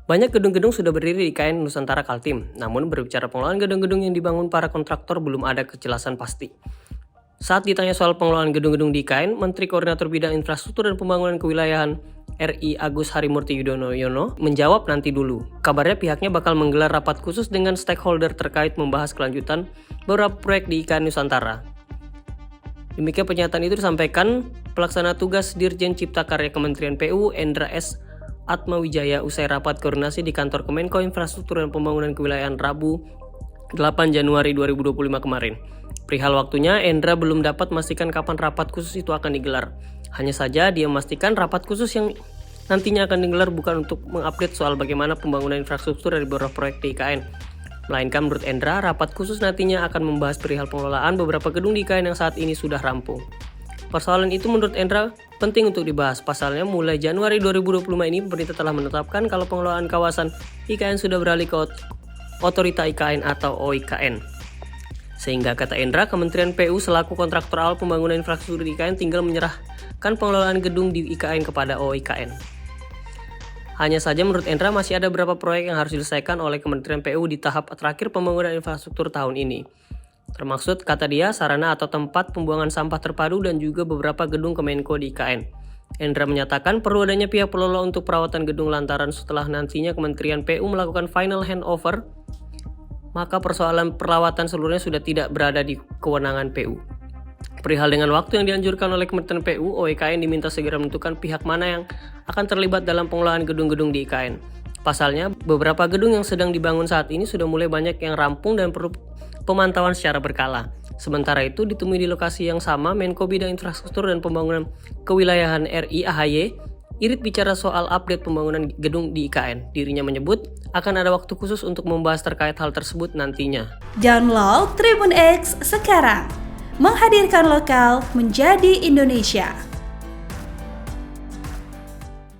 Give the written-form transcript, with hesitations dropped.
Banyak gedung-gedung sudah berdiri di IKN Nusantara Kaltim, namun berbicara pengelolaan gedung-gedung yang dibangun para kontraktor belum ada kejelasan pasti. Saat ditanya soal pengelolaan gedung-gedung di IKN, Menteri Koordinator Bidang Infrastruktur dan Pembangunan Kewilayahan RI Agus Harimurti Yudhoyono menjawab nanti dulu. Kabarnya pihaknya bakal menggelar rapat khusus dengan stakeholder terkait membahas kelanjutan beberapa proyek di IKN Nusantara. Demikian pernyataan itu disampaikan Pelaksana Tugas Dirjen Cipta Karya Kementerian PU Endra S. Atmawijaya usai rapat koordinasi di kantor Kemenko Infrastruktur dan Pembangunan Kewilayahan Rabu 8 Januari 2025 kemarin. Perihal waktunya, Endra belum dapat memastikan kapan rapat khusus itu akan digelar. Hanya saja dia memastikan rapat khusus yang nantinya akan digelar bukan untuk mengupdate soal bagaimana pembangunan infrastruktur dari beberapa proyek di IKN. Melainkan menurut Endra, rapat khusus nantinya akan membahas perihal pengelolaan beberapa gedung di IKN yang saat ini sudah rampung. Persoalan itu menurut Endra penting untuk dibahas. Pasalnya mulai Januari 2025 ini pemerintah telah menetapkan kalau pengelolaan kawasan IKN sudah beralih ke Otorita IKN atau OIKN. Sehingga kata Endra, Kementerian PU selaku kontraktor awal pembangunan infrastruktur di IKN tinggal menyerahkan pengelolaan gedung di IKN kepada OIKN. Hanya saja menurut Endra masih ada beberapa proyek yang harus diselesaikan oleh Kementerian PU di tahap terakhir pembangunan infrastruktur tahun ini. Termaksud, kata dia, sarana atau tempat pembuangan sampah terpadu dan juga beberapa gedung Kemenko di IKN. Endra menyatakan perlu adanya pihak pengelola untuk perawatan gedung lantaran setelah nantinya Kementerian PU melakukan final handover, maka persoalan perawatan seluruhnya sudah tidak berada di kewenangan PU. Perihal dengan waktu yang dianjurkan oleh Kementerian PU, OIKN diminta segera menentukan pihak mana yang akan terlibat dalam pengelolaan gedung-gedung di IKN. Pasalnya, beberapa gedung yang sedang dibangun saat ini sudah mulai banyak yang rampung dan perlu pemantauan secara berkala. Sementara itu, ditemui di lokasi yang sama, Menko Bidang Infrastruktur dan Pembangunan Kewilayahan RI AHY irit bicara soal update pembangunan gedung di IKN. Dirinya menyebut akan ada waktu khusus untuk membahas terkait hal tersebut nantinya. Download Tribun X sekarang, menghadirkan lokal menjadi Indonesia.